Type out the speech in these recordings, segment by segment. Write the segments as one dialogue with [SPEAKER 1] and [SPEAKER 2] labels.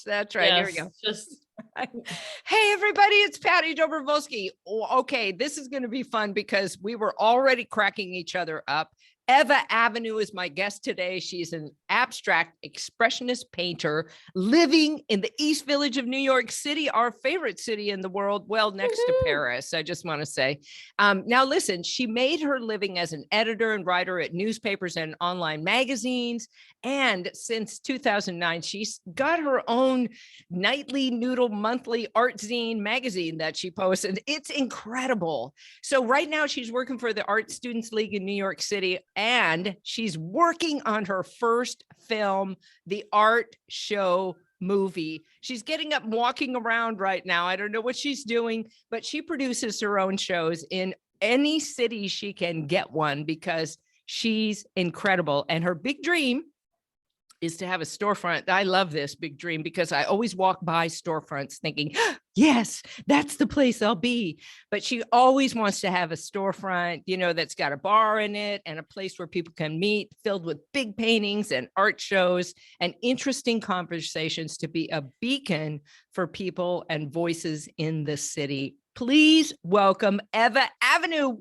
[SPEAKER 1] That's right. Here we
[SPEAKER 2] Yes,
[SPEAKER 1] go.
[SPEAKER 2] just
[SPEAKER 1] Hey, everybody, it's Patty Dobrovolsky. Okay, this is going to be fun because we were already cracking each other up. Eva Avenue is my guest today. She's an abstract expressionist painter living in the East Village of New York City, our favorite city in the world, well, next to Paris, I just want to say. Now, listen, she made her living as an editor and writer at newspapers and online magazines. And since 2009, she's got her own nightly noodle monthly art zine magazine that she posts, and it's incredible. So right now she's working for the Art Students League in New York City, and she's working on her first film, the art show movie. She's getting up and walking around right now. I don't know what she's doing, but she produces her own shows in any city she can get one because she's incredible. And her big dream is to have a storefront. I love this big dream because I always walk by storefronts thinking, yes, that's the place I'll be. But she always wants to have a storefront, you know, that's got a bar in it and a place where people can meet, filled with big paintings and art shows and interesting conversations to be a beacon for people and voices in the city. Please welcome Eva Avenue. Woo!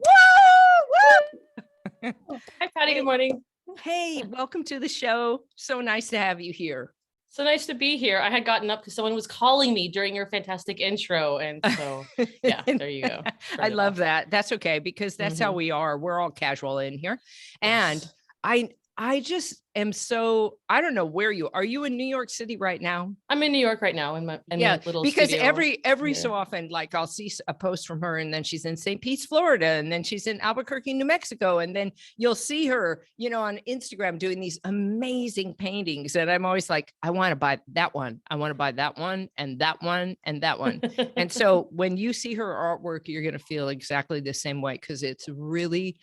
[SPEAKER 1] Woo!
[SPEAKER 2] Hi, Patty. Good morning.
[SPEAKER 1] Hey, welcome to the show. So nice to have you here.
[SPEAKER 2] So nice to be here. I had gotten up because someone was calling me during your fantastic intro. And so, yeah, there you go.
[SPEAKER 1] I love that. That's okay, because that's how we are. We're all casual in here. And I just am so, I don't know where you are. You in New York City right now?
[SPEAKER 2] I'm in New York right now in my little
[SPEAKER 1] because
[SPEAKER 2] studio.
[SPEAKER 1] every so often, like I'll see a post from her and then she's in St. Pete, Florida, and then she's in Albuquerque, New Mexico. And then you'll see her, you know, on Instagram doing these amazing paintings. And I'm always like, I want to buy that one. I want to buy that one and that one and that one. And so when you see her artwork, you're going to feel exactly the same way because it's really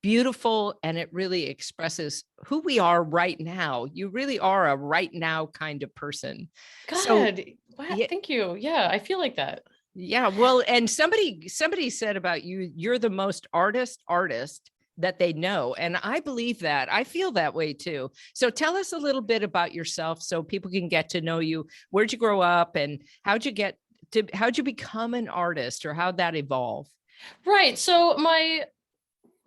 [SPEAKER 1] beautiful and it really expresses who we are right now. You really are a right now kind of person.
[SPEAKER 2] God,
[SPEAKER 1] so,
[SPEAKER 2] thank you. Yeah, I feel like that.
[SPEAKER 1] Yeah, well, and somebody said about you, you're the most artist that they know. And I believe that. I feel that way too. So tell us a little bit about yourself so people can get to know you. Where'd you grow up and how'd you become an artist, or how'd that evolve?
[SPEAKER 2] Right. So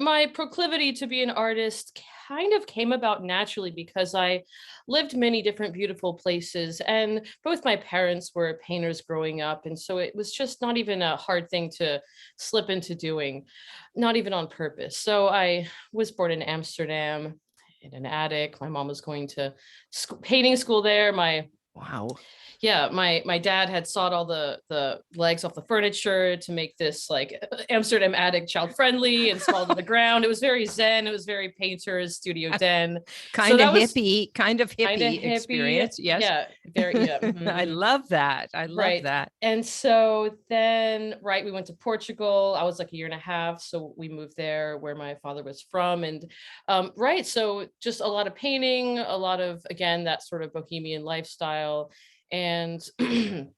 [SPEAKER 2] my proclivity to be an artist kind of came about naturally because I lived many different beautiful places, and both my parents were painters growing up. And so it was just not even a hard thing to slip into doing, not even on purpose. So I was born in Amsterdam in an attic. My mom was going to painting school there.
[SPEAKER 1] Wow.
[SPEAKER 2] Yeah, my dad had sawed all the legs off the furniture to make this like Amsterdam attic child friendly and small to the ground. It was very zen. It was very painter's studio den.
[SPEAKER 1] Kind of hippie experience. Yes.
[SPEAKER 2] Yeah. Very. Yeah.
[SPEAKER 1] I love that. I love that.
[SPEAKER 2] And so then, we went to Portugal. I was like a year and a half. So we moved there where my father was from. And so just a lot of painting, a lot of, again, that sort of bohemian lifestyle. And you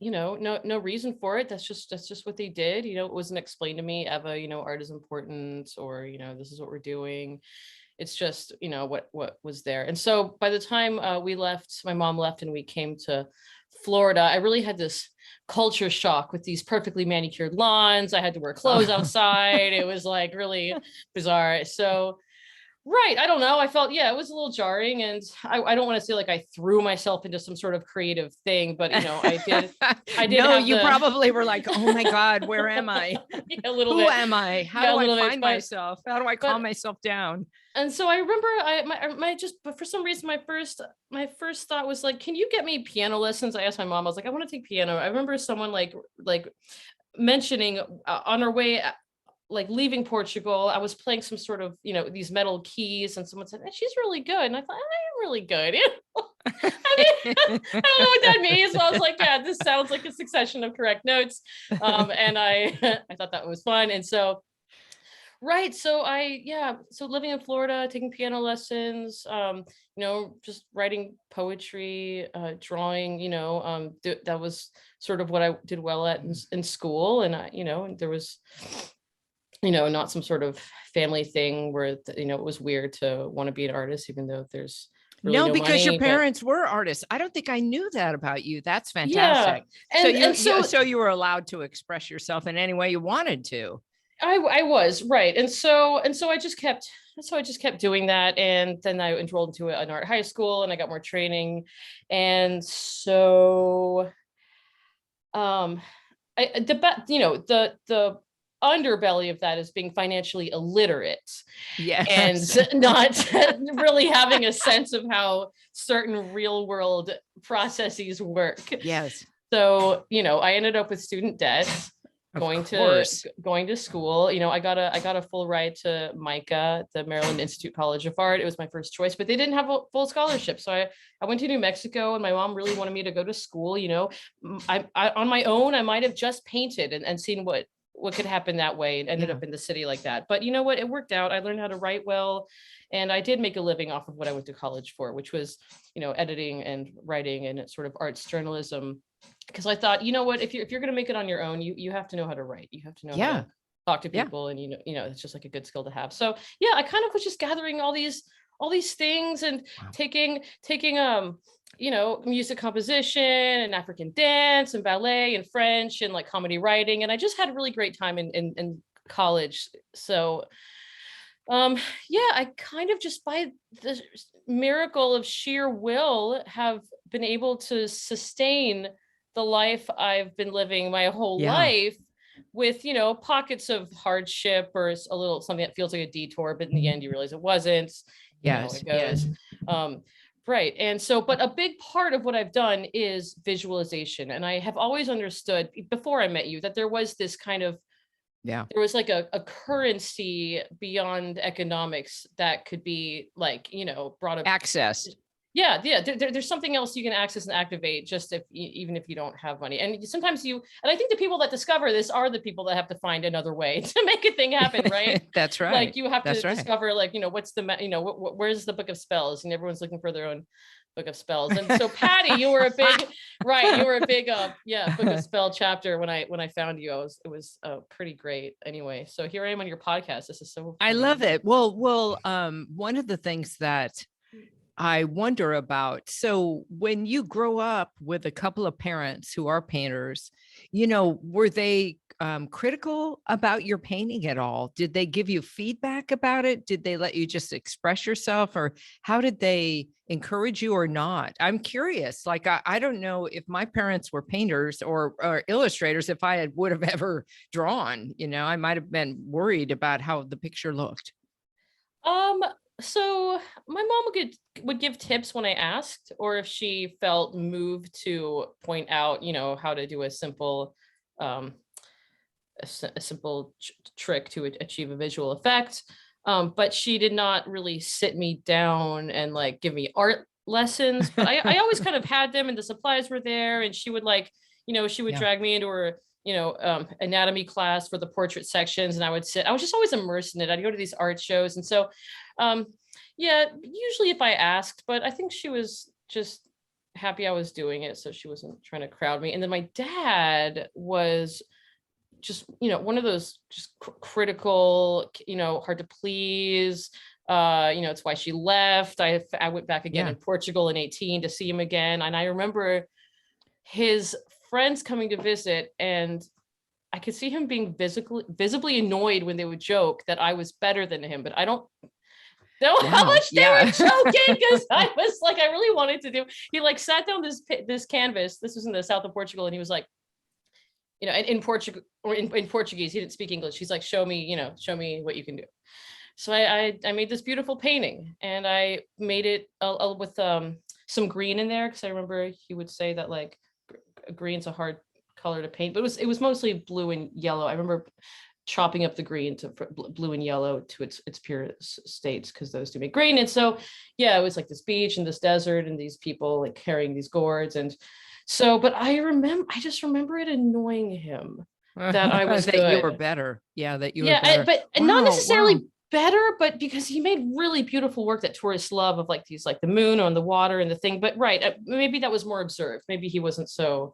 [SPEAKER 2] know, no reason for it. That's just what they did. You know, it wasn't explained to me, Eva, you know, art is important, or, you know, this is what we're doing. It's just, you know, what was there. And so by the time my mom left and we came to Florida, I really had this culture shock with these perfectly manicured lawns. I had to wear clothes outside. It was like really bizarre. So I don't know. I felt, it was a little jarring, and I don't want to say like I threw myself into some sort of creative thing, but you know, I did.
[SPEAKER 1] No, you probably were like, oh my God, where am I?
[SPEAKER 2] A little
[SPEAKER 1] Who
[SPEAKER 2] bit.
[SPEAKER 1] am I? How do I find myself? How do I calm myself down?
[SPEAKER 2] And so I remember but for some reason, my first thought was like, can you get me piano lessons? I asked my mom, I was like, I want to take piano. I remember someone like mentioning on her way, like leaving Portugal, I was playing some sort of, you know, these metal keys, and someone said, she's really good. And I thought, I am really good. I don't know what that means. So I was like, yeah, this sounds like a succession of correct notes. And I thought that was fun. And so, so living in Florida, taking piano lessons, you know, just writing poetry, drawing, you know, that was sort of what I did well at in school. And you know, there was, you know, not some sort of family thing where, you know, it was weird to want to be an artist, even though there's really
[SPEAKER 1] No,
[SPEAKER 2] no
[SPEAKER 1] because your
[SPEAKER 2] money, but
[SPEAKER 1] parents were artists. I don't think I knew that about you. That's
[SPEAKER 2] yeah.
[SPEAKER 1] fantastic. So
[SPEAKER 2] And so
[SPEAKER 1] so you were allowed to express yourself in any way you wanted to.
[SPEAKER 2] I was right. And so I just kept doing that. And then I enrolled into an art high school and I got more training. And so um the underbelly of that is being financially illiterate and
[SPEAKER 1] Yes.
[SPEAKER 2] not really having a sense of how certain real world processes work.
[SPEAKER 1] Yes.
[SPEAKER 2] So, I ended up with student debt,
[SPEAKER 1] Of course.
[SPEAKER 2] going to school. I got a full ride to MICA, the Maryland Institute College of Art. It was my first choice, but they didn't have a full scholarship. So I went to New Mexico and my mom really wanted me to go to school. I on my own, I might have just painted and seen what could happen that way and ended
[SPEAKER 1] Yeah.
[SPEAKER 2] up in the city like that. But you know what? It worked out. I learned how to write well. And I did make a living off of what I went to college for, which was, editing and writing and sort of arts journalism. Because I thought, you know what, if you're going to make it on your own, you have to know how to write. You have to know how
[SPEAKER 1] Yeah.
[SPEAKER 2] to talk to
[SPEAKER 1] Yeah.
[SPEAKER 2] people, and it's just like a good skill to have. So yeah, I kind of was just gathering all these things and
[SPEAKER 1] Wow.
[SPEAKER 2] taking music composition and African dance and ballet and French and like comedy writing, and I just had a really great time in college. So yeah, I kind of just by the miracle of sheer will have been able to sustain the life I've been living my whole
[SPEAKER 1] Yeah.
[SPEAKER 2] life with, pockets of hardship or a little something that feels like a detour, but in the end you realize it wasn't.
[SPEAKER 1] Yes.
[SPEAKER 2] It
[SPEAKER 1] Yes.
[SPEAKER 2] goes. Right. And so, but a big part of what I've done is visualization. And I have always understood before I met you that there was this kind of
[SPEAKER 1] Yeah.
[SPEAKER 2] there was like a currency beyond economics that could be like, brought up.
[SPEAKER 1] Access.
[SPEAKER 2] Yeah. There's something else you can access and activate just even if you don't have money. And sometimes and I think the people that discover this are the people that have to find another way to make a thing happen, right?
[SPEAKER 1] That's right.
[SPEAKER 2] Like you have to
[SPEAKER 1] That's right.
[SPEAKER 2] discover like, what's the, where's the book of spells, and everyone's looking for their own book of spells. And so Patty, you were a big, right. You were a big, book of spell chapter when I found you. It was pretty great anyway. So here I am on your podcast. This is so
[SPEAKER 1] I
[SPEAKER 2] funny.
[SPEAKER 1] love it. Well, one of the things that I wonder about, so when you grow up with a couple of parents who are painters, were they critical about your painting at all? Did they give you feedback about it? Did they let you just express yourself, or how did they encourage you or not? I'm curious. Like, I don't know if my parents were painters or illustrators, if I would have ever drawn, I might have been worried about how the picture looked.
[SPEAKER 2] So my mom would give tips when I asked, or if she felt moved to point out, how to do a simple trick to achieve a visual effect. But she did not really sit me down and like give me art lessons. But I always kind of had them, and the supplies were there, and she would she would
[SPEAKER 1] Yeah.
[SPEAKER 2] drag me into her anatomy class for the portrait sections, and I was just always immersed in it. I'd go to these art shows. And so yeah, usually if I asked, but I think she was just happy I was doing it, so she wasn't trying to crowd me. And then my dad was just one of those just critical, hard to please. It's why she left. I went back again in Portugal in 2018 to see him again, and I remember his friends coming to visit, and I could see him being visibly annoyed when they would joke that I was better than him, but I don't know how much they were joking, because I was like, I really wanted to do. He like sat down this canvas. This was in the south of Portugal, and he was like, in Portugal or in Portuguese, he didn't speak English. He's like, show me what you can do. So I made this beautiful painting, and I made it with some green in there, because I remember he would say that like green's a hard color to paint, but it was mostly blue and yellow. I remember chopping up the green to blue and yellow to its purest states, because those do make green. And so yeah, it was like this beach and this desert and these people like carrying these gourds. And so, but I just remember it annoying him that I was
[SPEAKER 1] that
[SPEAKER 2] good.
[SPEAKER 1] you were better. Yeah, that you were better.
[SPEAKER 2] But not necessarily better, but because he made really beautiful work that tourists love, of like these, like the moon on the water and the thing. But right, maybe that was more observed. Maybe he wasn't so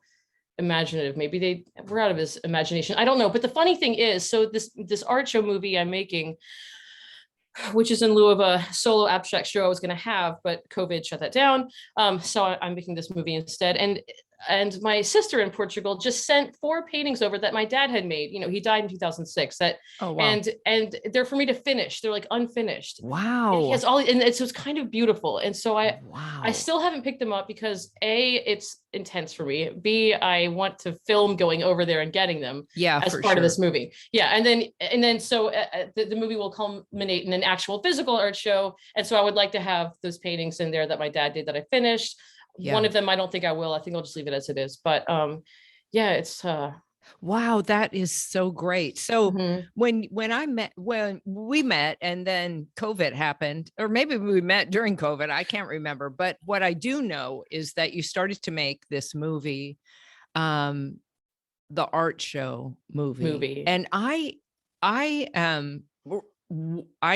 [SPEAKER 2] imaginative. Maybe they were out of his imagination. I don't know. But the funny thing is, so this art show movie I'm making, which is in lieu of a solo abstract show I was going to have, but COVID shut that down. So I'm making this movie instead. And my sister in Portugal just sent 4 paintings over that my dad had made. You know, he died in 2006.
[SPEAKER 1] Oh, wow.
[SPEAKER 2] And they're for me to finish. They're like unfinished. And he
[SPEAKER 1] Wow.
[SPEAKER 2] has all, and it's kind of beautiful. And so I
[SPEAKER 1] Wow.
[SPEAKER 2] still haven't picked them up because A, it's intense for me. B, I want to film going over there and getting them
[SPEAKER 1] Yeah,
[SPEAKER 2] as
[SPEAKER 1] for
[SPEAKER 2] part
[SPEAKER 1] sure.
[SPEAKER 2] of this movie. Yeah. And then so the movie will culminate in an actual physical art show. And so I would like to have those paintings in there that my dad did that I finished.
[SPEAKER 1] Yeah.
[SPEAKER 2] One of them, I don't think I will. I think I'll just leave it as it is. But yeah, it's
[SPEAKER 1] Wow, that is so great. So
[SPEAKER 2] mhm.
[SPEAKER 1] when we met and then COVID happened, or maybe we met during COVID, I can't remember. But what I do know is that you started to make this movie, the art show movie. And I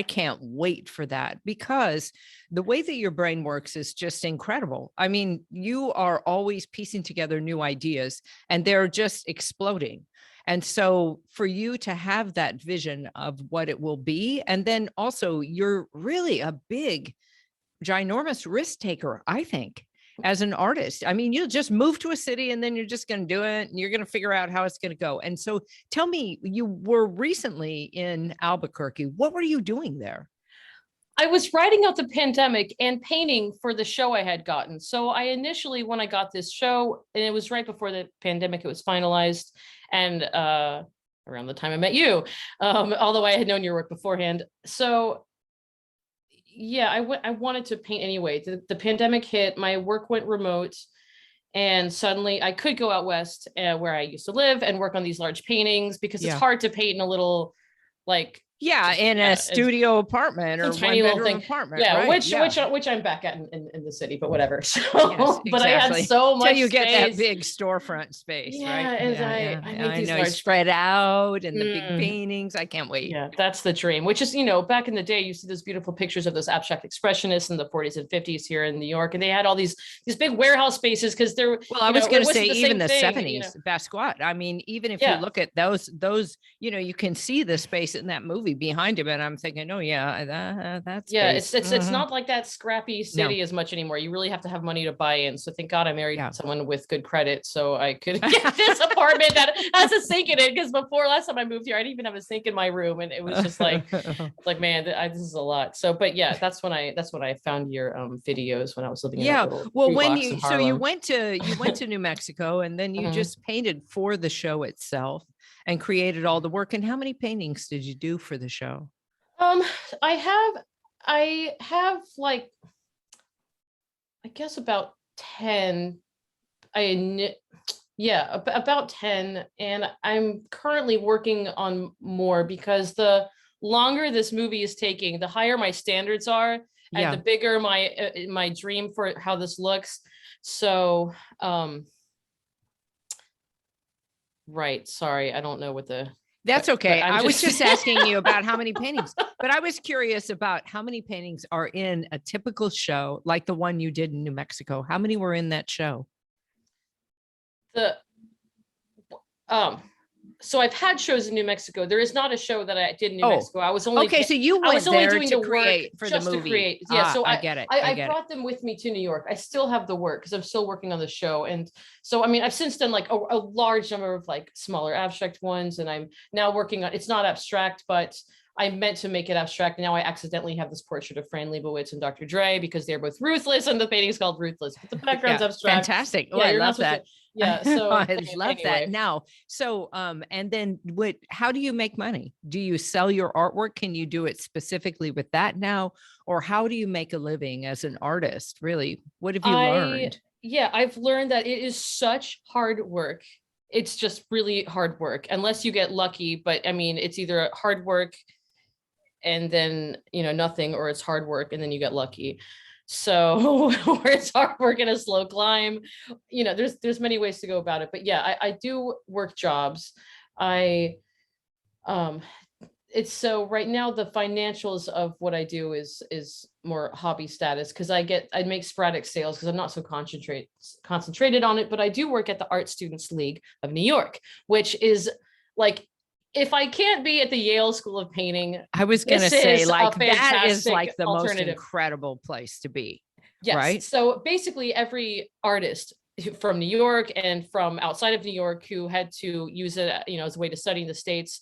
[SPEAKER 1] can't wait for that, because the way that your brain works is just incredible. I mean, you are always piecing together new ideas and they're just exploding. And so for you to have that vision of what it will be, and then also you're really a big, ginormous risk taker, I think, as an artist. I mean, you'll just move to a city and then you're just going to do it and you're going to figure out how it's going to go. And so tell me, you were recently in Albuquerque. What were you doing there?
[SPEAKER 2] I was writing out the pandemic and painting for the show I had gotten. So I initially, when I got this show, and it was right before the pandemic, it was finalized, and around the time I met you, although I had known your work beforehand. So yeah, I wanted to paint anyway. The pandemic hit, my work went remote, and suddenly I could go out west where I used to live and work on these large paintings, because it's hard to paint in a little, like,
[SPEAKER 1] in a studio apartment or
[SPEAKER 2] tiny
[SPEAKER 1] one
[SPEAKER 2] little
[SPEAKER 1] bedroom
[SPEAKER 2] thing.
[SPEAKER 1] apartment.
[SPEAKER 2] Yeah,
[SPEAKER 1] right?
[SPEAKER 2] which I'm back at in the city, but whatever. So,
[SPEAKER 1] Yes,
[SPEAKER 2] but I had
[SPEAKER 1] exactly.
[SPEAKER 2] so much
[SPEAKER 1] Till you get that
[SPEAKER 2] space.
[SPEAKER 1] big storefront space, right?
[SPEAKER 2] As I made
[SPEAKER 1] I
[SPEAKER 2] these
[SPEAKER 1] know, you
[SPEAKER 2] large
[SPEAKER 1] spread out and the big paintings. I can't wait.
[SPEAKER 2] Yeah, that's the dream, which is, you know, back in the day, you see those beautiful pictures of those abstract expressionists in the 40s and 50s here in New York. And they had all these big warehouse spaces because they're,
[SPEAKER 1] Well, I was going to say, even the
[SPEAKER 2] thing,
[SPEAKER 1] 70s,
[SPEAKER 2] you know?
[SPEAKER 1] Basquiat. I mean, even if you look at those, you know, you can see the space in that movie behind him. And I'm thinking, oh yeah, that's
[SPEAKER 2] it's not like that scrappy city as much anymore. You really have to have money to buy in. So thank God I married someone with good credit, so I could get this apartment that has a sink in it. Because before, last time I moved here, I didn't even have a sink in my room, and it was just like, man, this is a lot. So, but yeah, that's when I found your videos when I was living in that little
[SPEAKER 1] when you went to New Mexico, and then you just painted for the show itself and created all the work. And how many paintings did you do for the show?
[SPEAKER 2] I have like, I guess about 10. About 10. And I'm currently working on more, because the longer this movie is taking, the higher my standards are, and the bigger my dream for how this looks. So, right. Sorry. I don't know what
[SPEAKER 1] That's okay. I was just asking you about how many paintings, but I was curious about how many paintings are in a typical show, like the one you did in New Mexico. How many were in that show?
[SPEAKER 2] So I've had shows in New Mexico. There is not a show that I did in New Mexico. I was only
[SPEAKER 1] so you went there doing to create for the movie.
[SPEAKER 2] To create. Yeah, so
[SPEAKER 1] I get it.
[SPEAKER 2] I brought them with me to New York. I still have the work because I'm still working on the show, and so I mean, I've since done like a large number of like smaller abstract ones, and I'm now working on. It's not abstract, but I meant to make it abstract. Now I accidentally have this portrait of Fran Lebowitz and Dr. Dre, because they're both ruthless, and the painting is called Ruthless, but the background's abstract.
[SPEAKER 1] Fantastic. Oh, I love that.
[SPEAKER 2] So
[SPEAKER 1] I love that. Now, so and then how do you make money? Do you sell your artwork? Can you do it specifically with that now? Or how do you make a living as an artist? Really? What have you learned?
[SPEAKER 2] Yeah, I've learned that it is such hard work. It's just really hard work, unless you get lucky. But I mean, it's either hard work and then, you know, nothing, or it's hard work and then you get lucky. So where it's hard work and a slow climb, you know, there's many ways to go about it. But yeah, I do work jobs. It's so right now the financials of what I do is more hobby status, because I make sporadic sales because I'm not so concentrated on it. But I do work at the Art Students League of New York, which is like if I can't be at the Yale School of Painting,
[SPEAKER 1] I was going to
[SPEAKER 2] this
[SPEAKER 1] say,
[SPEAKER 2] is
[SPEAKER 1] like,
[SPEAKER 2] a
[SPEAKER 1] that is
[SPEAKER 2] fantastic
[SPEAKER 1] like the most
[SPEAKER 2] alternative.
[SPEAKER 1] incredible place to be.
[SPEAKER 2] Yes.
[SPEAKER 1] Right.
[SPEAKER 2] So basically every artist from New York and from outside of New York who had to use it, as a way to study in the States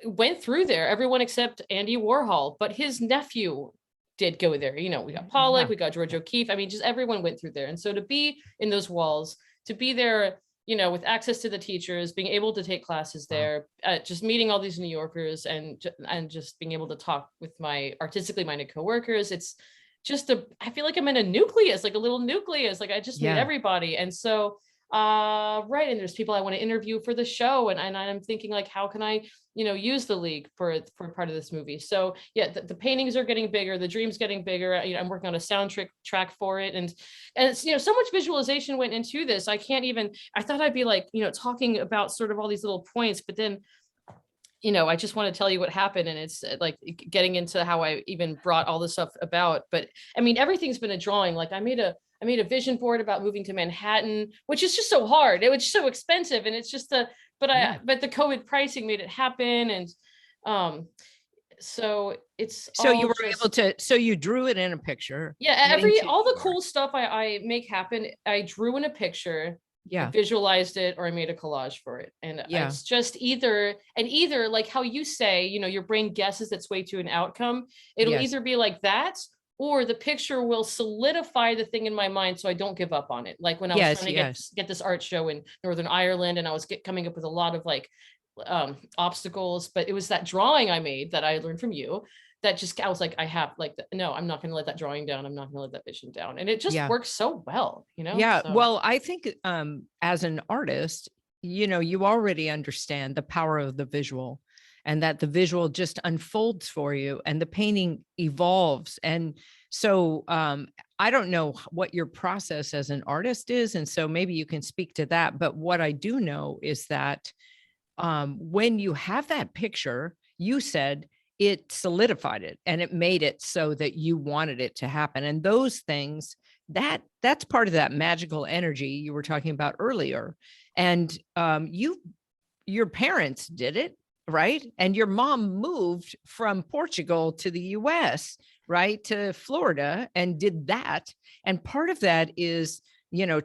[SPEAKER 2] went through there, everyone except Andy Warhol, but his nephew did go there. We got Pollock, we got George O'Keeffe. I mean, just everyone went through there. And so to be in those walls, to be there, with access to the teachers, being able to take classes there, just meeting all these New Yorkers and just being able to talk with my artistically minded coworkers, it's just I feel like I'm in a nucleus, like a little nucleus, like I just meet everybody. And so, right. And there's people I want to interview for the show. And I'm thinking like, how can I, use the league for part of this movie? So yeah, the paintings are getting bigger, the dream's getting bigger. I'm working on a soundtrack track for it. And it's, so much visualization went into this. I thought I'd be like, talking about sort of all these little points, but then I just want to tell you what happened. And it's like getting into how I even brought all this stuff about. But I mean, everything's been a drawing. Like I made a vision board about moving to Manhattan, which is just so hard. It was so expensive. And it's just but the COVID pricing made it happen. And so it's
[SPEAKER 1] so you were able to, so you drew it in a picture.
[SPEAKER 2] Yeah. All the cool stuff I make happen, I drew in a picture. I visualized it, or I made a collage for it. And it's just either like how you say, your brain guesses its way to an outcome. It'll either be like that, or the picture will solidify the thing in my mind so I don't give up on it. Like when I was trying to get this art show in Northern Ireland, and I was coming up with a lot of like obstacles, but it was that drawing I made that I learned from you that just, I was like, no, I'm not going to let that drawing down. I'm not going to let that vision down. And it just works so well,
[SPEAKER 1] Yeah.
[SPEAKER 2] So.
[SPEAKER 1] Well, I think as an artist, you already understand the power of the visual, and that the visual just unfolds for you and the painting evolves. And so I don't know what your process as an artist is. And so maybe you can speak to that. But what I do know is that when you have that picture, you said, it solidified it and it made it so that you wanted it to happen. And those things, that's part of that magical energy you were talking about earlier. And your parents did it, right? And your mom moved from Portugal to the US, right, to Florida, and did that. And part of that is,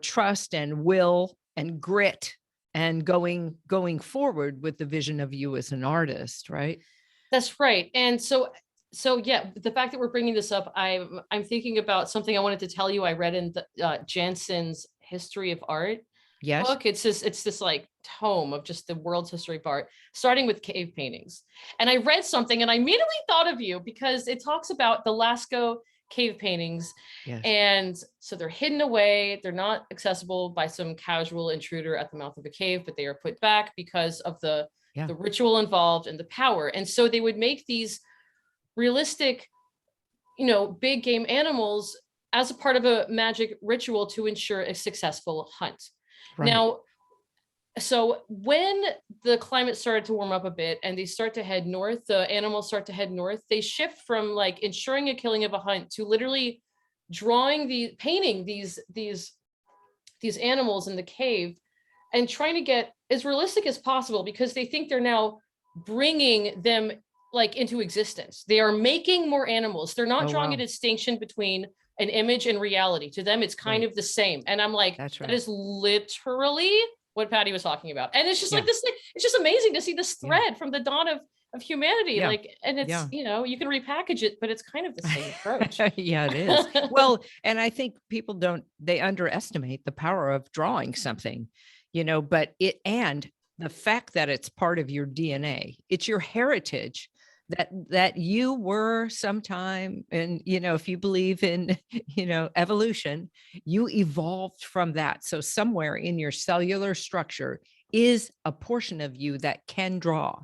[SPEAKER 1] trust and will and grit and going forward with the vision of you as an artist, right?
[SPEAKER 2] That's right. And so yeah, the fact that we're bringing this up, I'm thinking about something I wanted to tell you. I read in the Jansen's History of Art book. It's this like tome of just the world's history of art, starting with cave paintings. And I read something and I immediately thought of you because it talks about the Lascaux cave paintings. And so they're hidden away. They're not accessible by some casual intruder at the mouth of a cave, but they are put back because of the ritual involved and the power. And so they would make these realistic, big game animals as a part of a magic ritual to ensure a successful hunt. Right. Now, so when the climate started to warm up a bit and they start to head north, the animals start to head north, they shift from like ensuring a killing of a hunt to literally painting these animals in the cave and trying to get as realistic as possible, because they think they're now bringing them like into existence. They are making more animals. They're not drawing a distinction between an image and reality. To them, it's kind of the same. And I'm like, that is literally what Patty was talking about. And it's just like this thing, it's just amazing to see this thread from the dawn of humanity. Like, and it's, you can repackage it, but it's kind of the same approach.
[SPEAKER 1] Yeah, it is. Well, and I think people they underestimate the power of drawing something, but and the fact that it's part of your DNA, it's your heritage, that you were sometime, and if you believe in evolution, you evolved from that. So somewhere in your cellular structure is a portion of you that can draw.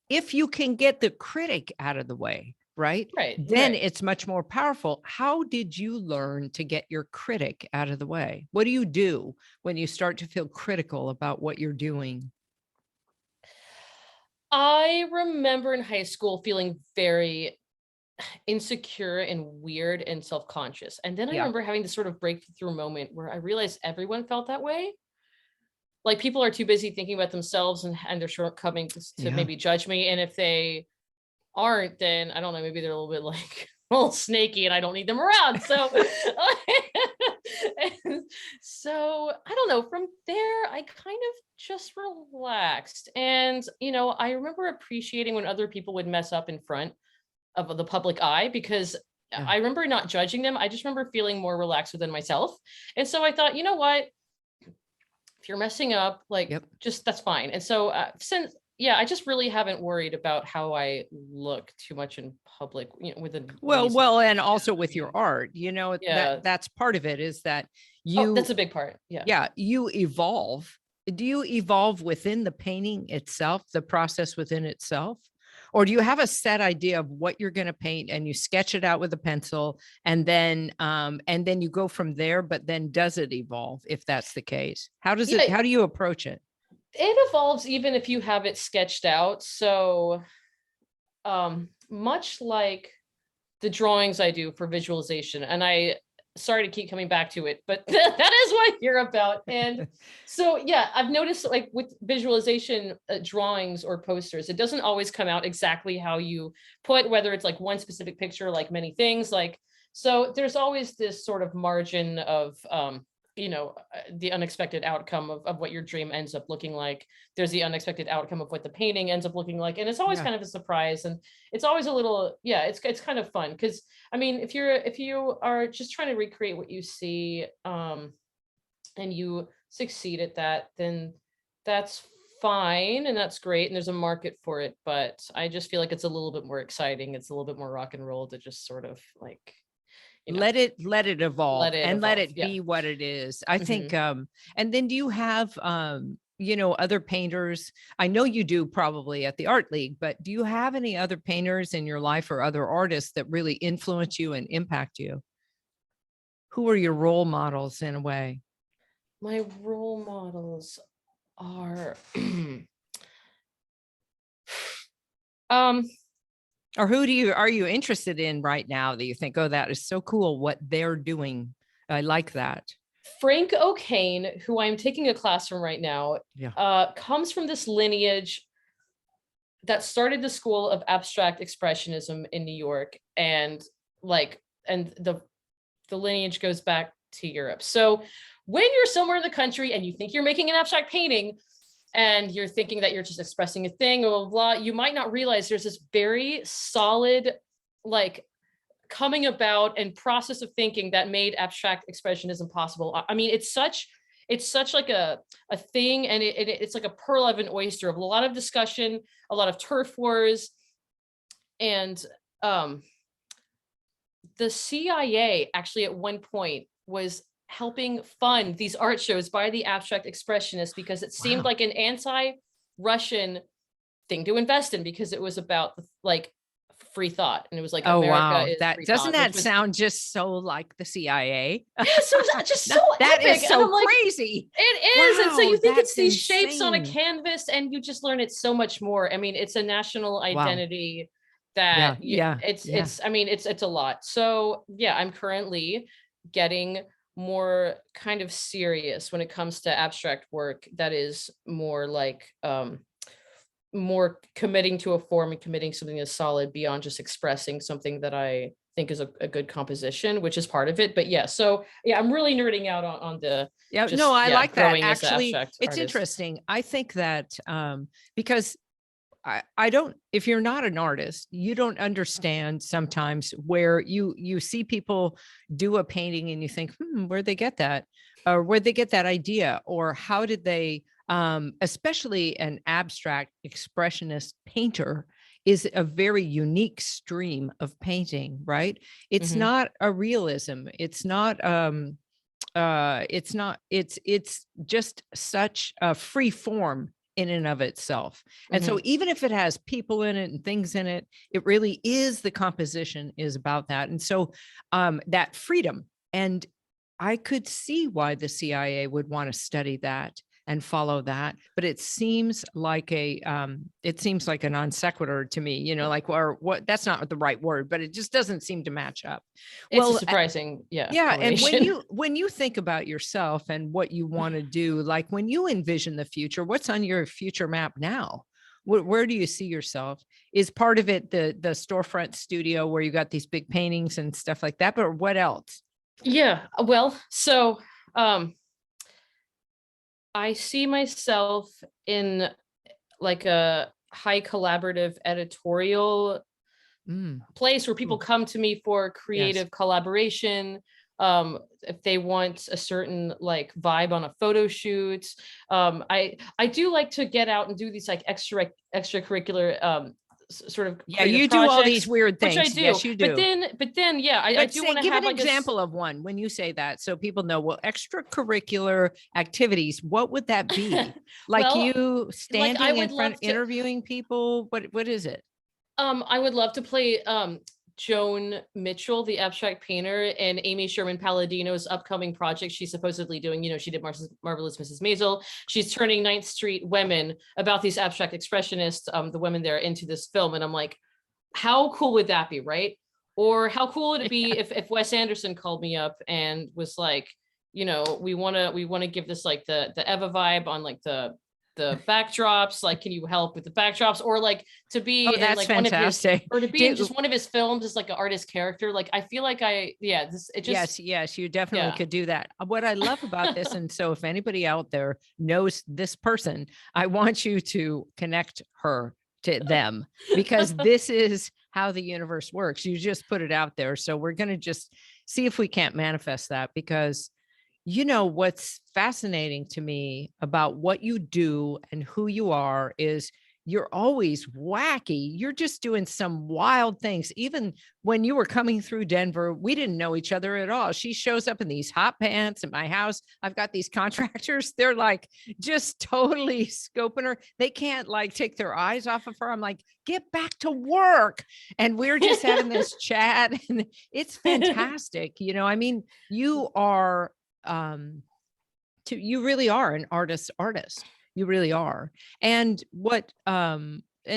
[SPEAKER 1] If you can get the critic out of the way, right, then it's much more powerful. How did you learn to get your critic out of the way? What do you do when you start to feel critical about what you're doing?
[SPEAKER 2] I remember in high school feeling very insecure and weird and self-conscious. And then I remember having this sort of breakthrough moment where I realized everyone felt that way. like people are too busy thinking about themselves and their shortcomings to
[SPEAKER 1] Yeah.
[SPEAKER 2] maybe judge me. And if they aren't, then I don't know, maybe they're a little bit like a little snaky and I don't need them around. So, so I don't know. From there, I kind of just relaxed. And, I remember appreciating when other people would mess up in front of the public eye, because
[SPEAKER 1] Yeah.
[SPEAKER 2] I remember not judging them. I just remember feeling more relaxed within myself. And so I thought, you know what? If you're messing up, like,
[SPEAKER 1] Yep.
[SPEAKER 2] just that's fine. And so since, yeah, I just really haven't worried about how I look too much in public, with a
[SPEAKER 1] Well, and also with your art,
[SPEAKER 2] Yeah.
[SPEAKER 1] that's part of it, is that
[SPEAKER 2] Oh, that's
[SPEAKER 1] you,
[SPEAKER 2] a big part. Yeah.
[SPEAKER 1] yeah, you evolve. Do you evolve within the painting itself, the process within itself? Or do you have a set idea of what you're going to paint and you sketch it out with a pencil and then you go from there, but then does it evolve if that's the case? How do you approach it?
[SPEAKER 2] It evolves even if you have it sketched out. So much like the drawings I do for visualization, and I sorry to keep coming back to it, but that is what you're about. And so, yeah, I've noticed, like, with visualization drawings or posters, it doesn't always come out exactly how you put, whether it's like one specific picture, like many things, like, so there's always this sort of margin of the unexpected outcome of what your dream ends up looking like. There's the unexpected outcome of what the painting ends up looking like, and it's always
[SPEAKER 1] Yeah.
[SPEAKER 2] kind of a surprise. And it's always a little, yeah, it's kind of fun, because I mean, if you are just trying to recreate what you see, and you succeed at that, then that's fine and that's great, and there's a market for it. But I just feel like it's a little bit more exciting, it's a little bit more rock and roll to just sort of like,
[SPEAKER 1] Let it evolve and let it
[SPEAKER 2] Yeah.
[SPEAKER 1] be what it is. I think,
[SPEAKER 2] Mhm.
[SPEAKER 1] and then do you have, other painters? I know you do probably at the Art League, but do you have any other painters in your life or other artists that really influence you and impact you? Who are your role models in a way?
[SPEAKER 2] My role models are um
[SPEAKER 1] Or who are you interested in right now that you think, oh, that is so cool what they're doing? I like that.
[SPEAKER 2] Frank O'Kane, who I'm taking a class from right now,
[SPEAKER 1] Yeah.
[SPEAKER 2] comes from this lineage that started the school of abstract expressionism in New York, and like, and the lineage goes back to Europe. So when you're somewhere in the country and you think you're making an abstract painting and you're thinking that you're just expressing a thing, blah, blah, blah, you might not realize there's this very solid, like, coming about and process of thinking that made abstract expressionism possible. I mean, it's such like a thing, and it's like a pearl of an oyster of a lot of discussion, a lot of turf wars. And the CIA actually at one point was helping fund these art shows by the abstract expressionists, because it seemed
[SPEAKER 1] Wow.
[SPEAKER 2] like an anti-Russian thing to invest in, because it was about like free thought, and it was like,
[SPEAKER 1] Oh,
[SPEAKER 2] America
[SPEAKER 1] wow.
[SPEAKER 2] is
[SPEAKER 1] That
[SPEAKER 2] free
[SPEAKER 1] doesn't
[SPEAKER 2] thought, which
[SPEAKER 1] that
[SPEAKER 2] was,
[SPEAKER 1] sound just so like the CIA?
[SPEAKER 2] yeah, so that's just so
[SPEAKER 1] That
[SPEAKER 2] epic.
[SPEAKER 1] is
[SPEAKER 2] And
[SPEAKER 1] so
[SPEAKER 2] I'm like,
[SPEAKER 1] crazy.
[SPEAKER 2] it is. And so
[SPEAKER 1] Wow,
[SPEAKER 2] you think it's
[SPEAKER 1] that's
[SPEAKER 2] these shapes on a
[SPEAKER 1] insane.
[SPEAKER 2] canvas, and you just learn it's so much more. I mean, it's a national
[SPEAKER 1] Wow.
[SPEAKER 2] identity
[SPEAKER 1] Yeah,
[SPEAKER 2] that
[SPEAKER 1] yeah, yeah.
[SPEAKER 2] I mean, it's a lot. So yeah, I'm currently getting more kind of serious when it comes to abstract work that is more like more committing to a form and committing something that's solid beyond just expressing something that I think is a good composition, which is part of it. But yeah, so yeah, I'm really nerding out on the
[SPEAKER 1] Yeah, no,
[SPEAKER 2] just,
[SPEAKER 1] I
[SPEAKER 2] yeah,
[SPEAKER 1] like that.
[SPEAKER 2] growing as an
[SPEAKER 1] Actually,
[SPEAKER 2] abstract
[SPEAKER 1] it's
[SPEAKER 2] artist.
[SPEAKER 1] interesting. I think that because I don't, if you're not an artist, you don't understand sometimes where you see people do a painting and you think, where'd they get that? Or where'd they get that idea? Or how did they, especially an abstract expressionist painter is a very unique stream of painting, right? It's
[SPEAKER 2] Mhm,
[SPEAKER 1] not a realism. It's just such a free form in and of itself. And so
[SPEAKER 2] mhm,
[SPEAKER 1] even if it has people in it and things in it, it really is, the composition is about that. And so that freedom, and I could see why the CIA would want to study that, and follow that. But it seems like a non sequitur to me, like, or what, that's not the right word, but it just doesn't seem to match up.
[SPEAKER 2] It's a
[SPEAKER 1] Well,
[SPEAKER 2] surprising,
[SPEAKER 1] yeah. And
[SPEAKER 2] combination.
[SPEAKER 1] when you think about yourself and what you want to do, like when you envision the future, what's on your future map now? Where do you see yourself? Is part of it the storefront studio where you got these big paintings and stuff like that, but what else?
[SPEAKER 2] Yeah, well, so I see myself in like a high collaborative editorial place where people
[SPEAKER 1] Cool.
[SPEAKER 2] come to me for
[SPEAKER 1] Yes.
[SPEAKER 2] creative collaboration. If they want a certain like vibe on a photo shoot. I do like to get out and do these like extracurricular sort of
[SPEAKER 1] Yeah,
[SPEAKER 2] creative
[SPEAKER 1] you do all these
[SPEAKER 2] projects,
[SPEAKER 1] weird
[SPEAKER 2] which I
[SPEAKER 1] things.
[SPEAKER 2] do.
[SPEAKER 1] Yes, you
[SPEAKER 2] But
[SPEAKER 1] do.
[SPEAKER 2] then yeah, I
[SPEAKER 1] But
[SPEAKER 2] do
[SPEAKER 1] say,
[SPEAKER 2] want to
[SPEAKER 1] give
[SPEAKER 2] have
[SPEAKER 1] an
[SPEAKER 2] like
[SPEAKER 1] example of one when you say that, so people know. Well, extracurricular activities. What would that be? Like
[SPEAKER 2] well,
[SPEAKER 1] you
[SPEAKER 2] like I
[SPEAKER 1] standing in
[SPEAKER 2] would
[SPEAKER 1] front,
[SPEAKER 2] love to.
[SPEAKER 1] interviewing people. What is it?
[SPEAKER 2] I would love to play Joan Mitchell, the abstract painter, and Amy Sherman Palladino's upcoming project she's supposedly doing. She did Marvelous Mrs. Maisel. She's turning Ninth Street women, about these abstract expressionists, the women there, into this film. And I'm like, how cool would that be, right? Or how cool would it be if Wes Anderson called me up and was like, we want to give this like the Eva vibe on like the backdrops, like can you help with the backdrops, or like to
[SPEAKER 1] Oh,
[SPEAKER 2] be in
[SPEAKER 1] that's
[SPEAKER 2] like one of his,
[SPEAKER 1] fantastic.
[SPEAKER 2] or to be in just one of his films as like an artist character. Like I feel like
[SPEAKER 1] Yes, yes, you definitely
[SPEAKER 2] yeah.
[SPEAKER 1] could do that. What I love about this, and so if anybody out there knows this person, I want you to connect her to them, because this is how the universe works. You just put it out there. So we're going to just see if we can't manifest that, because what's fascinating to me about what you do and who you are is you're always wacky. You're just doing some wild things. Even when you were coming through Denver, we didn't know each other at all. She shows up in these hot pants at my house. I've got these contractors. They're like just totally scoping her. They can't like take their eyes off of her. I'm like, get back to work. And we're just having this chat, and it's fantastic. I mean, you are you really are an artist. You really are. And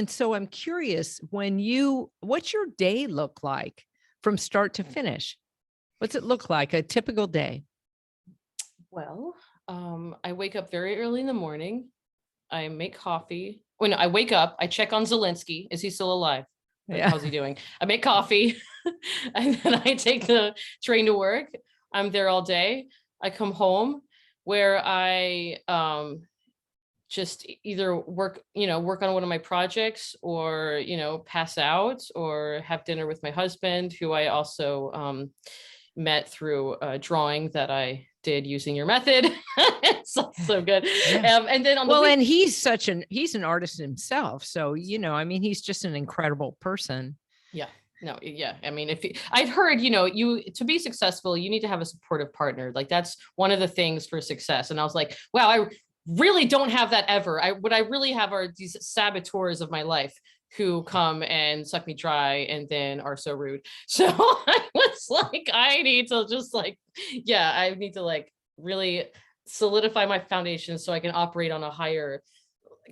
[SPEAKER 1] so I'm curious, what's your day look like from start to finish? What's it look like, a typical day?
[SPEAKER 2] Well, I wake up very early in the morning. I make coffee. When I wake up, I check on Zelensky. Is he still alive?
[SPEAKER 1] Yeah.
[SPEAKER 2] How's he doing? I make coffee and then I take the train to work. I'm there all day. I come home where I just either work on one of my projects, or, pass out or have dinner with my husband, who I also met through a drawing that I did using your method. It's so good.
[SPEAKER 1] Yeah.
[SPEAKER 2] And then on the
[SPEAKER 1] Well,
[SPEAKER 2] week,
[SPEAKER 1] and he's an artist himself. So, I mean, he's just an incredible person.
[SPEAKER 2] yeah. No, yeah. I mean, I've heard, you to be successful, you need to have a supportive partner. Like that's one of the things for success. And I was like, wow, I really don't have that ever. What I really have are these saboteurs of my life who come and suck me dry and then are so rude. So I was like, I need to just like, yeah, I need to like really solidify my foundation so I can operate on a higher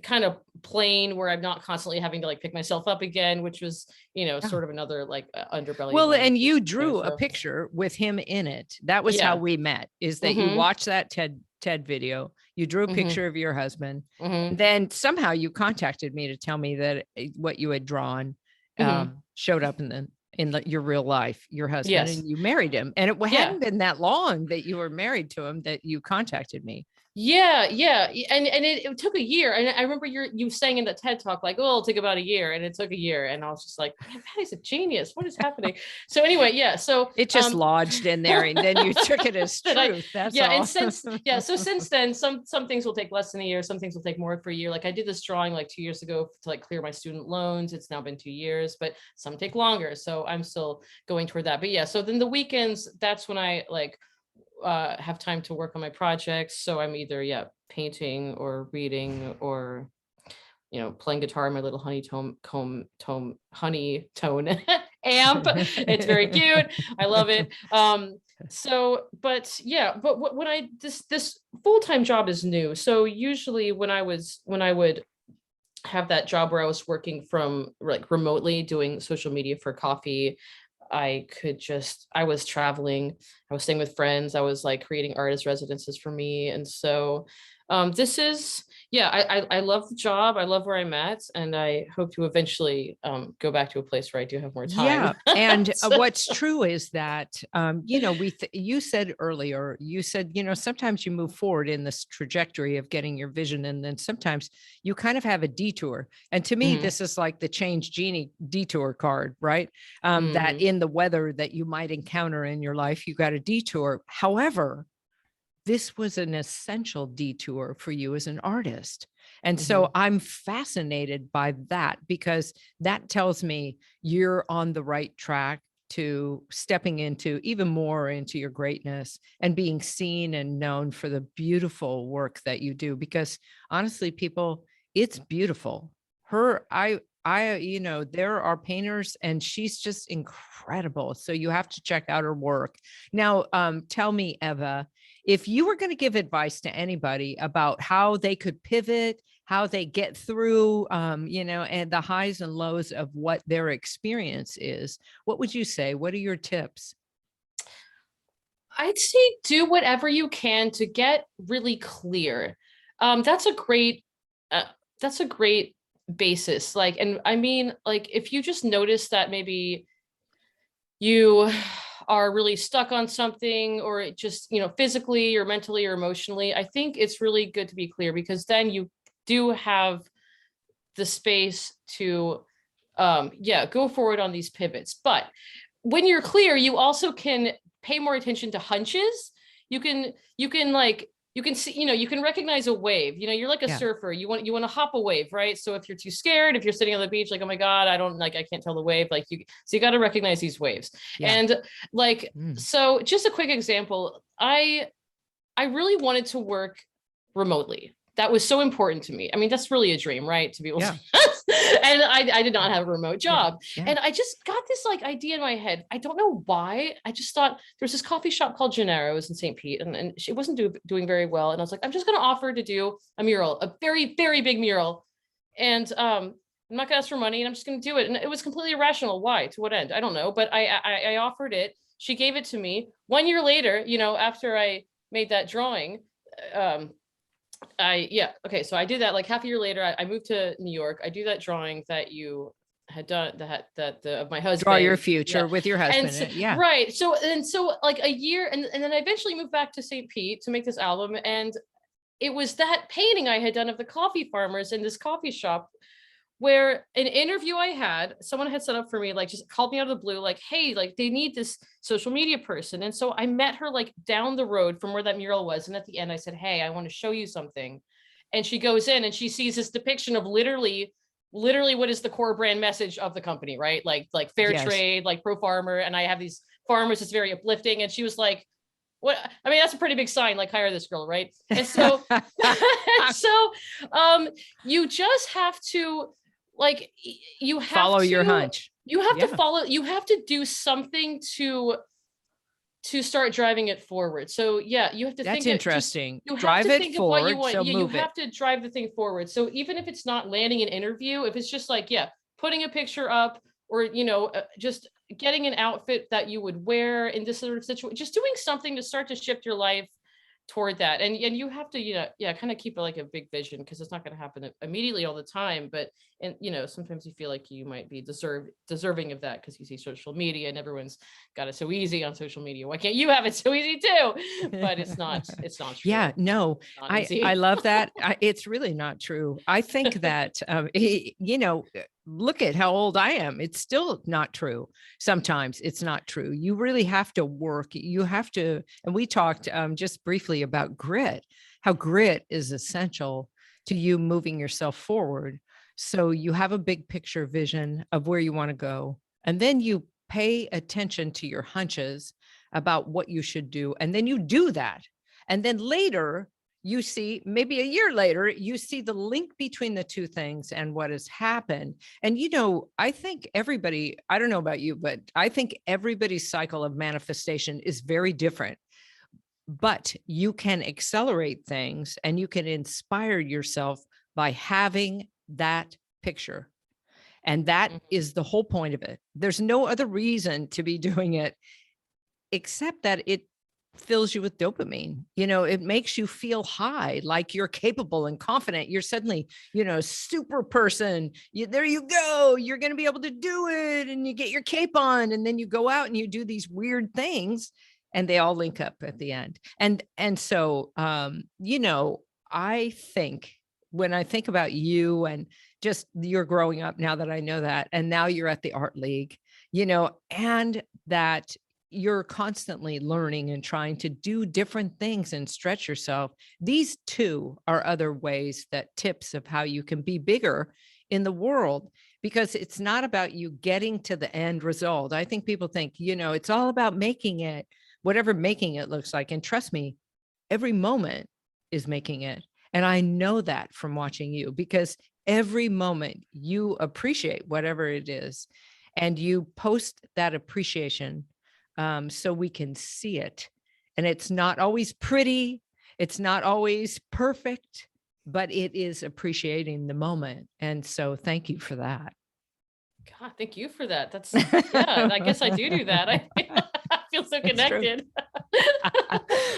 [SPEAKER 2] kind of plane where I'm not constantly having to like pick myself up again, which was,
[SPEAKER 1] Yeah.
[SPEAKER 2] sort of another like underbelly.
[SPEAKER 1] Well,
[SPEAKER 2] of
[SPEAKER 1] and you
[SPEAKER 2] this
[SPEAKER 1] drew a
[SPEAKER 2] show.
[SPEAKER 1] picture with him in it. That was how
[SPEAKER 2] Yeah.
[SPEAKER 1] we met, is that you watched that TED video, you drew a picture of your husband, and then somehow you contacted me to tell me that what you had drawn showed up in your real life, your husband,
[SPEAKER 2] Yes.
[SPEAKER 1] and you married him. And it
[SPEAKER 2] Yeah.
[SPEAKER 1] hadn't been that long that you were married to him that you contacted me.
[SPEAKER 2] Yeah, and it took a year, and I remember you saying in the TED talk like, "Oh, it'll take about a year," and it took a year, and I was just like, "Man, Patty's a genius. What is happening?" So anyway, yeah, so
[SPEAKER 1] It just lodged in there, and then you took it as truth. That's all.
[SPEAKER 2] and since then, some things will take less than a year, some things will take more for a year. Like I did this drawing like 2 years ago to like clear my student loans. It's now been 2 years, but some take longer, so I'm still going toward that. But yeah, so then the weekends, that's when I like have time to work on my projects. So I'm either painting or reading or playing guitar in my little honey tone amp. It's very cute. I love it. But when this full-time job is new. So usually when I would have that job where I was working from like remotely doing social media for coffee, I was traveling, I was staying with friends, I was like creating artist residences for me. And so this is, yeah, I love the job. I love where I'm at. And I hope to eventually go back to a place where I do have more time.
[SPEAKER 1] Yeah. And what's true is that, you said earlier, sometimes you move forward in this trajectory of getting your vision. And then sometimes you kind of have a detour. And to me,
[SPEAKER 2] Mhm.
[SPEAKER 1] this is like the change genie detour card, right? That
[SPEAKER 2] Mhm.
[SPEAKER 1] in the weather that you might encounter in your life, you got a detour. However, this was an essential detour for you as an artist. And so
[SPEAKER 2] Mhm.
[SPEAKER 1] I'm fascinated by that because that tells me you're on the right track to stepping into even more into your greatness and being seen and known for the beautiful work that you do. Because honestly, people, it's beautiful. There are painters and she's just incredible. So you have to check out her work. Now, tell me, Eva, if you were going to give advice to anybody about how they could pivot, how they get through, and the highs and lows of what their experience is, what would you say? What are your tips?
[SPEAKER 2] I'd say do whatever you can to get really clear. That's a great uh, that's a great basis. Like, and I mean, like, if you just notice that maybe you are really stuck on something, or it just, physically or mentally or emotionally, I think it's really good to be clear, because then you do have the space to go forward on these pivots. But when you're clear, you also can pay more attention to hunches. You can see, you can recognize a wave. You're like a
[SPEAKER 1] Yeah.
[SPEAKER 2] surfer. You want to hop a wave, right? So if you're too scared, if you're sitting on the beach, like, oh my God, I can't tell the wave. So you got to recognize these waves.
[SPEAKER 1] Yeah.
[SPEAKER 2] And like,
[SPEAKER 1] Mm.
[SPEAKER 2] so just a quick example, I really wanted to work remotely. That was so important to me. I mean, that's really a dream, right? To be able to,
[SPEAKER 1] Yeah.
[SPEAKER 2] and I did not have a remote
[SPEAKER 1] Yeah.
[SPEAKER 2] job.
[SPEAKER 1] Yeah.
[SPEAKER 2] And I just got this like idea in my head. I don't know why. I just thought there was this coffee shop called Gennaro's in St. Pete, and it wasn't doing very well. And I was like, I'm just going to offer to do a mural, a very, very big mural. And I'm not going to ask for money, and I'm just going to do it. And it was completely irrational. Why? To what end? I don't know. But I offered it. She gave it to me. 1 year later, after I made that drawing, um, so I did that like half a year later. I moved to New York. I do that drawing that you had done, that the of my
[SPEAKER 1] Draw your
[SPEAKER 2] husband.
[SPEAKER 1] future
[SPEAKER 2] Yeah.
[SPEAKER 1] with your
[SPEAKER 2] And
[SPEAKER 1] husband. Yeah.
[SPEAKER 2] right. So like a year, and then I eventually moved back to St. Pete to make this album. And it was that painting I had done of the coffee farmers in this coffee shop, where an interview I had, someone had set up for me, like just called me out of the blue, like, hey, like they need this social media person. And so I met her like down the road from where that mural was. And at the end I said, hey, I want to show you something. And she goes in and she sees this depiction of literally what is the core brand message of the company, right? Like fair
[SPEAKER 1] Yes.
[SPEAKER 2] trade, like pro farmer. And I have these farmers, it's very uplifting. And she was like, what? I mean, that's a pretty big sign, like hire this girl, right? And so so you just have to, like, you have
[SPEAKER 1] Follow your
[SPEAKER 2] to
[SPEAKER 1] hunch. Yeah.
[SPEAKER 2] follow, you have to do something to start driving it forward. So yeah, you have to
[SPEAKER 1] That's
[SPEAKER 2] think it just,
[SPEAKER 1] interesting.
[SPEAKER 2] you have
[SPEAKER 1] Drive
[SPEAKER 2] to
[SPEAKER 1] it
[SPEAKER 2] think of what you
[SPEAKER 1] forward.
[SPEAKER 2] want.
[SPEAKER 1] So
[SPEAKER 2] Yeah, you
[SPEAKER 1] move it.
[SPEAKER 2] have to drive the thing forward. So even if it's not landing an interview, if it's just like, yeah, putting a picture up, or just getting an outfit that you would wear in this sort of situation, just doing something to start to shift your life toward that. And you have to, kind of keep it like a big vision, because it's not going to happen immediately all the time. But, and sometimes you feel like you might be deserving of that, because you see social media and everyone's got it so easy on social media. Why can't you have it so easy too? But it's not true.
[SPEAKER 1] Yeah, no,
[SPEAKER 2] It's not
[SPEAKER 1] I
[SPEAKER 2] easy.
[SPEAKER 1] love that. It's really not true. I think that, look at how old I am. It's still not true. Sometimes it's not true. You really have to work. You have to, and we talked just briefly about grit, how grit is essential to you moving yourself forward. So you have a big picture vision of where you want to go, and then you pay attention to your hunches about what you should do. And then you do that. And then later you see maybe a year later, you see the link between the two things and what has happened. And, I think everybody, I don't know about you, but I think everybody's cycle of manifestation is very different. But you can accelerate things and you can inspire yourself by having that picture. And that is the whole point of it. There's no other reason to be doing it except that it fills you with dopamine. It makes you feel high, like you're capable and confident. You're suddenly, super person. There you go. You're going to be able to do it. And you get your cape on, and then you go out and you do these weird things, and they all link up at the end. And so, I think when I think about you and just you're growing up, now that I know that, and now you're at the art league, and that you're constantly learning and trying to do different things and stretch yourself. These two are other ways, that tips of how you can be bigger in the world, because it's not about you getting to the end result. I think people think, it's all about making it, whatever making it looks like. And trust me, every moment is making it. And I know that from watching you, because every moment you appreciate whatever it is, and you post that appreciation so we can see it. And it's not always pretty. It's not always perfect, but it is appreciating the moment. And so thank you for that.
[SPEAKER 2] God, thank you for that. That's, yeah, I guess I do that. I feel so connected.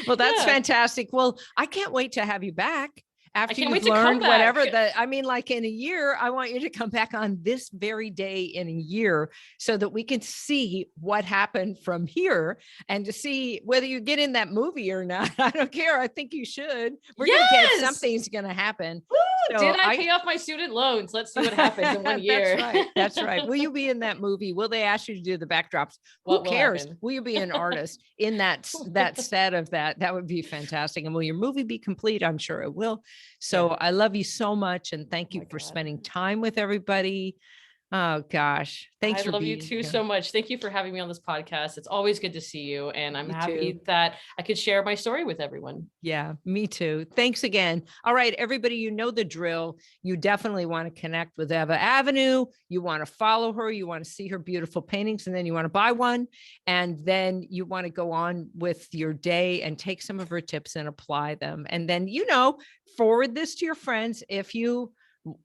[SPEAKER 1] Well, that's
[SPEAKER 2] Yeah.
[SPEAKER 1] fantastic. Well, I can't wait to have you back after
[SPEAKER 2] can't
[SPEAKER 1] you've
[SPEAKER 2] wait to come
[SPEAKER 1] learned whatever
[SPEAKER 2] back.
[SPEAKER 1] like in a year. I want you to come back on this very day in a year, so that we can see what happened from here, and to see whether you get in that movie or not. I don't care. I think you should. We're going to get,
[SPEAKER 2] Yes!
[SPEAKER 1] something's going to happen.
[SPEAKER 2] Woo!
[SPEAKER 1] So
[SPEAKER 2] Did I pay off my student loans? Let's see what happens in 1 year.
[SPEAKER 1] That's right. That's right. Will you be in that movie? Will they ask you to do the backdrops?
[SPEAKER 2] What
[SPEAKER 1] Who
[SPEAKER 2] will
[SPEAKER 1] cares?
[SPEAKER 2] happen?
[SPEAKER 1] Will you be an artist in that set of that? That would be fantastic. And will your movie be complete? I'm sure it will. So
[SPEAKER 2] Yeah.
[SPEAKER 1] I love you so much. And thank you
[SPEAKER 2] my
[SPEAKER 1] for
[SPEAKER 2] God.
[SPEAKER 1] spending time with everybody. Oh gosh. Thanks
[SPEAKER 2] I
[SPEAKER 1] for
[SPEAKER 2] love you
[SPEAKER 1] being
[SPEAKER 2] too
[SPEAKER 1] here.
[SPEAKER 2] so much. Thank you for having me on this podcast. It's always good to see you. And I'm
[SPEAKER 1] Me
[SPEAKER 2] happy
[SPEAKER 1] too.
[SPEAKER 2] that I could share my story with everyone.
[SPEAKER 1] Yeah, me too. Thanks again. All right, everybody, you know the drill. You definitely want to connect with Eva Avenue. You want to follow her. You want to see her beautiful paintings, and then you want to buy one. And then you want to go on with your day and take some of her tips and apply them. And then, forward this to your friends if you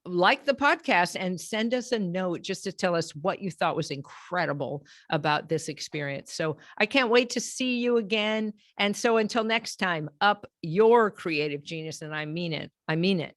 [SPEAKER 1] like the podcast, and send us a note just to tell us what you thought was incredible about this experience. So I can't wait to see you again. And so until next time, up your creative genius. And I mean it. I mean it.